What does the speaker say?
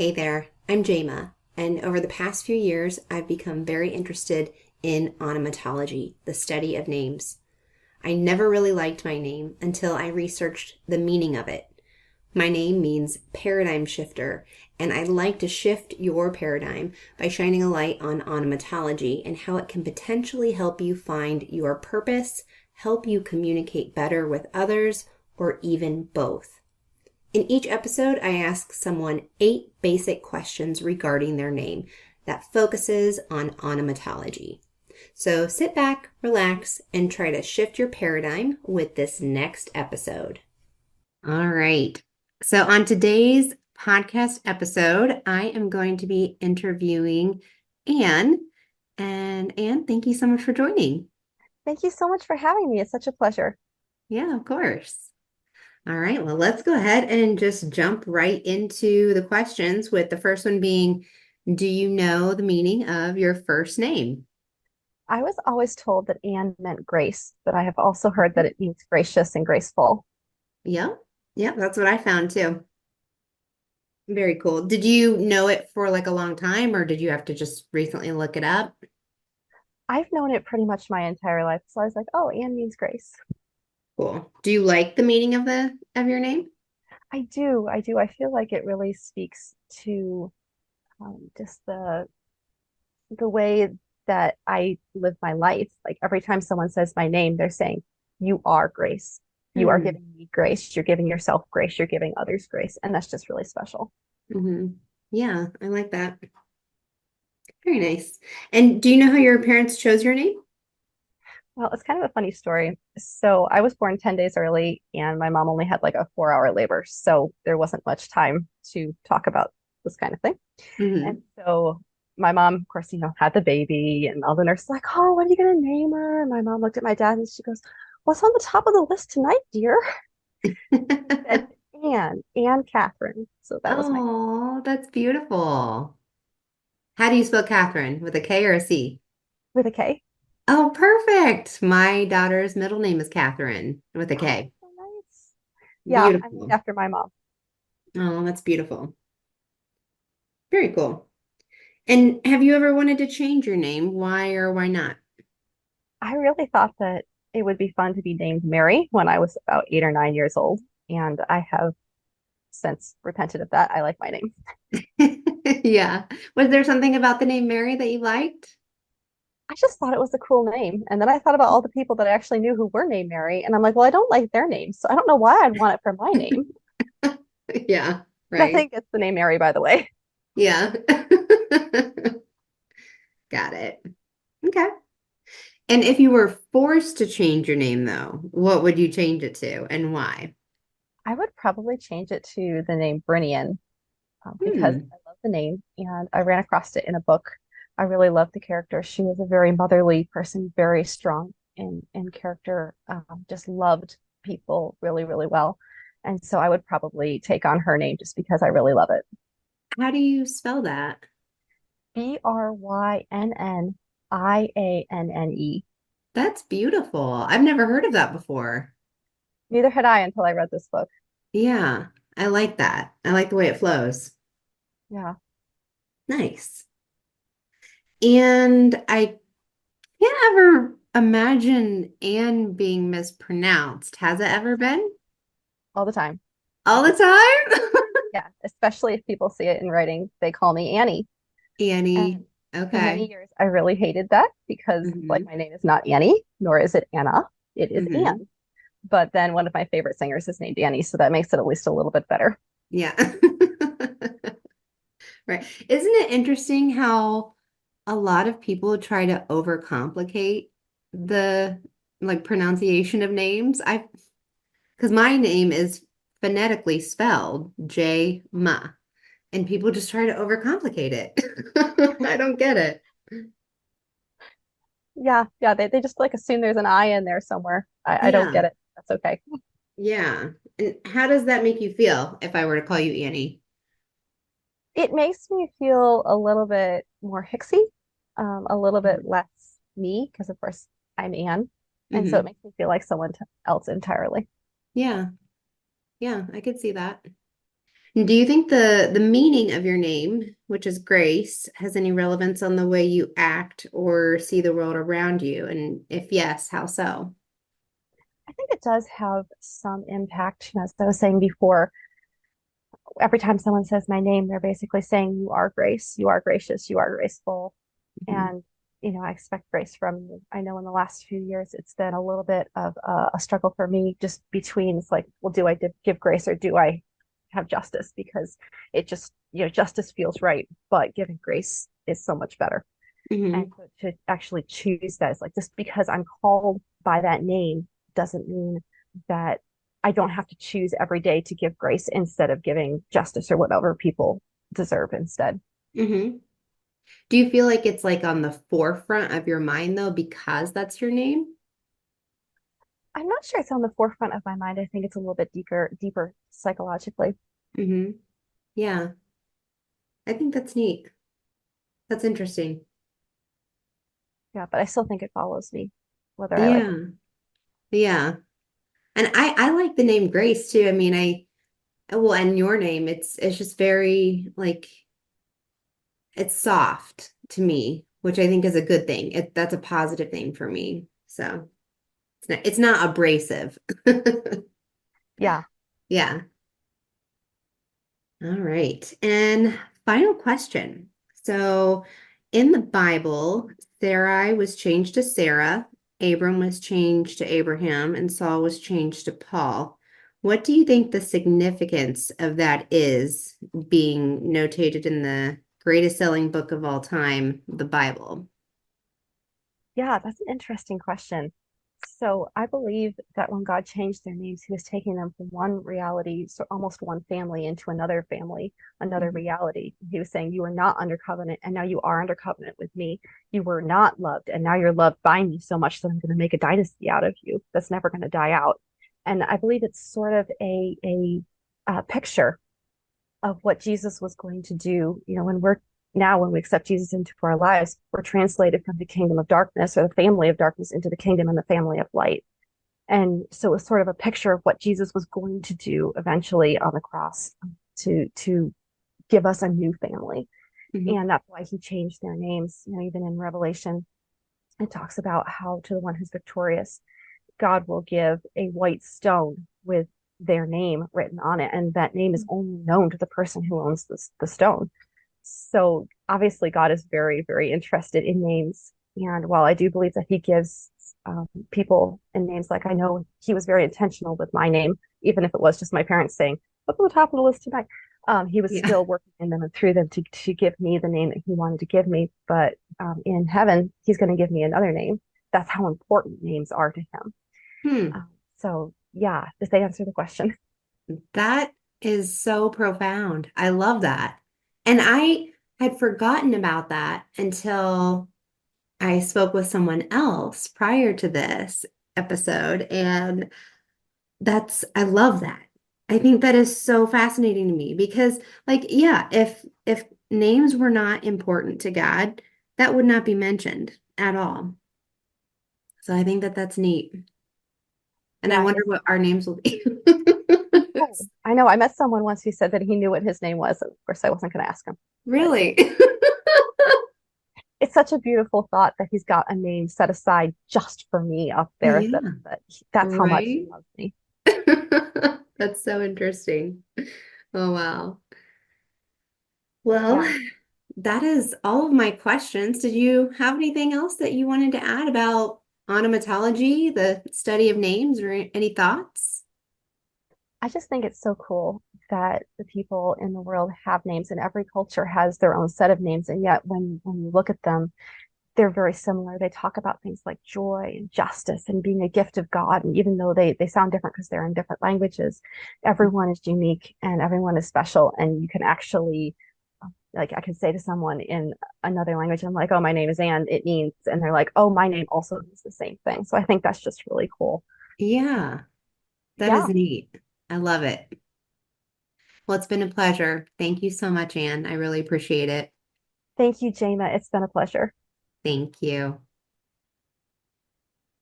Hey there, I'm Jama, and over the past few years, I've become very interested in onomatology, the study of names. I never really liked my name until I researched the meaning of it. My name means paradigm shifter, and I'd like to shift your paradigm by shining a light on onomatology and how it can potentially help you find your purpose, help you communicate better with others, or even both. In each episode, I ask someone 8 basic questions regarding their name that focuses on onomatology. So sit back, relax, and try to shift your paradigm with this next episode. All right. So on today's podcast episode, I am going to be interviewing Anne. And Anne, thank you so much for joining. Thank you so much for having me. It's such a pleasure. Yeah, of course. All right, well, let's go ahead and just jump right into the questions with the first one being, do you know the meaning of your first name? I was always told that Anne meant grace, but I have also heard that it means gracious and graceful. Yeah, yeah, that's what I found too. Very cool. Did you know it for like a long time or did you have to just recently look it up? I've known it pretty much my entire life. So I was like, oh, Anne means grace. Cool. Do you like the meaning of your name? I do. I do. I feel like it really speaks to just the way that I live my life. Like every time someone says my name, they're saying, you are grace. You are Hmm. giving me grace. You're giving yourself grace. You're giving others grace. And that's just really special. Hmm. Yeah, I like that. Very nice. And do you know how your parents chose your name? Well, it's kind of a funny story. So I was born 10 days early, and my mom only had like a 4-hour labor. So there wasn't much time to talk about this kind of thing. And Hmm. so my mom, of course, had the baby, and all the nurses like, oh, what are you going to name her? And my mom looked at my dad and she goes, what's on the top of the list tonight, dear? He said, Anne Catherine. So that was my name Oh, that's beautiful. How do you spell Catherine? With a K or a C? with a K. Oh, perfect. My daughter's middle name is Catherine with a Oh, K. so nice. Yeah, I'm named Beautiful. after my mom. Oh, that's beautiful. Very cool. And have you ever wanted to change your name? Why or why not? I really thought that it would be fun to be named Mary when I was about 8 or 9 years old. And I have since repented of that. I like my name. Yeah. Was there something about the name Mary that you liked? I just thought it was a cool name. And then I thought about all the people that I actually knew who were named Mary. And I'm like, well, I don't like their names. So I don't know why I'd want it for my name. Yeah, right. Nothing gets the name Mary, by the way. Yeah. Got it. Okay. And if you were forced to change your name, though, what would you change it to and why? I would probably change it to the name Brinian because Hmm. I love the name and I ran across it in a book. I really loved the character. She was a very motherly person, very strong in character, just loved people really, really well. And so I would probably take on her name just because I really love it. How do you spell that? Brynnnianne. That's beautiful. I've never heard of that before. Neither had I until I read this book. Yeah, I like that. I like the way it flows. Yeah. Nice. And I can't ever imagine Anne being mispronounced. Has it ever been? All the time. All the time? Yeah. Especially if people see it in writing, they call me Annie. Annie. And for many Okay. years, I really hated that because, like, Hmm. my name is not Annie, nor is it Anna. It is Hmm. Anne. But then one of my favorite singers is named Annie, so that makes it at least a little bit better. Yeah. Right. Isn't it interesting how a lot of people try to overcomplicate the like pronunciation of names? I because my name is phonetically spelled J-ma, and people just try to overcomplicate it. I don't get it. Yeah, yeah, they just like assume there's an I in there somewhere. I don't Yeah. get it. That's okay. Yeah. And how does that make you feel if I were to call you Annie? It makes me feel a little bit more Hicksy, a little bit Mhm. less me, because of course I'm Anne. And so it Hmm. makes me feel like someone else entirely. Yeah. Yeah, I could see that. Do you think the meaning of your name, which is Grace, has any relevance on the way you act or see the world around you? And if yes, how so? I think it does have some impact. As I was saying before, every time someone says my name, they're basically saying, you are grace, you are gracious, you are graceful. Hmm. And, I expect grace from you. I know in the last few years, it's been a little bit of a struggle for me just between, it's like, well, do I give grace or do I have justice? Because it just, justice feels right, but giving grace is so much better. And Hmm. so to actually choose that is like, just because I'm called by that name doesn't mean that I don't have to choose every day to give grace instead of giving justice or whatever people deserve instead. Hmm. Do you feel like it's like on the forefront of your mind though, because that's your name? I'm not sure it's on the forefront of my mind. I think it's a little bit deeper psychologically. Hmm. Yeah, I think that's neat. That's interesting. Yeah, but I still think it follows me, whether I like it. Yeah, yeah. And I like the name Grace too. I mean, well, and your name, it's just very like it's soft to me, which I think is a good thing. That's a positive thing for me. So it's not abrasive. Yeah. Yeah. All right. And final question. So in the Bible, Sarai was changed to Sarah, Abram was changed to Abraham, and Saul was changed to Paul. What do you think the significance of that is being notated in the greatest selling book of all time, the Bible? Yeah, that's an interesting question. So I believe that when God changed their names, he was taking them from one reality, so almost one family, into another family, another Mhm. reality. He was saying, you were not under covenant, and now you are under covenant with me. You were not loved, and now you're loved by me so much that I'm going to make a dynasty out of you that's never going to die out. And I believe it's sort of a picture of what Jesus was going to do. When we accept Jesus into our lives, we're translated from the kingdom of darkness or the family of darkness into the kingdom and the family of light. And so it was sort of a picture of what Jesus was going to do eventually on the cross to give us a new family. Mhm. And that's why he changed their names. Even in Revelation, it talks about how to the one who's victorious, God will give a white stone with their name written on it, and that name is only known to the person who owns the stone. So obviously, God is very, very interested in names. And while I do believe that he gives people in names, like I know he was very intentional with my name, even if it was just my parents saying, "What's on the top of the list tonight?" He was Yeah. still working in them and through them to give me the name that he wanted to give me. But in heaven, he's going to give me another name. That's how important names are to him. Hmm. So yeah, does that answer the question? That is so profound. I love that. And I had forgotten about that until I spoke with someone else prior to this episode. And I love that. I think that is so fascinating to me because, like, yeah, if names were not important to God, that would not be mentioned at all. So I think that that's neat. And I Yeah, wonder it's what our names will be. I know. I met someone once who said that he knew what his name was. Of course, I wasn't going to ask him, but Really? it's such a beautiful thought that he's got a name set aside just for me up there. That, Yeah, that's how much he right? loves me. That's so interesting. Oh, wow. Well, Yeah, that is all of my questions. Did you have anything else that you wanted to add about onomatology, the study of names, or any thoughts? I just think it's so cool that the people in the world have names, and every culture has their own set of names. And yet, when you look at them, they're very similar. They talk about things like joy and justice and being a gift of God. And even though they sound different because they're in different languages, everyone is unique and everyone is special. And you can actually, like, I can say to someone in another language, I'm like, oh, my name is Anne. It means, and they're like, oh, my name also means the same thing. So I think that's just really cool. Yeah, that is Yeah. neat. I love it. Well, it's been a pleasure. Thank you so much, Anne. I really appreciate it. Thank you, Jana. It's been a pleasure. Thank you.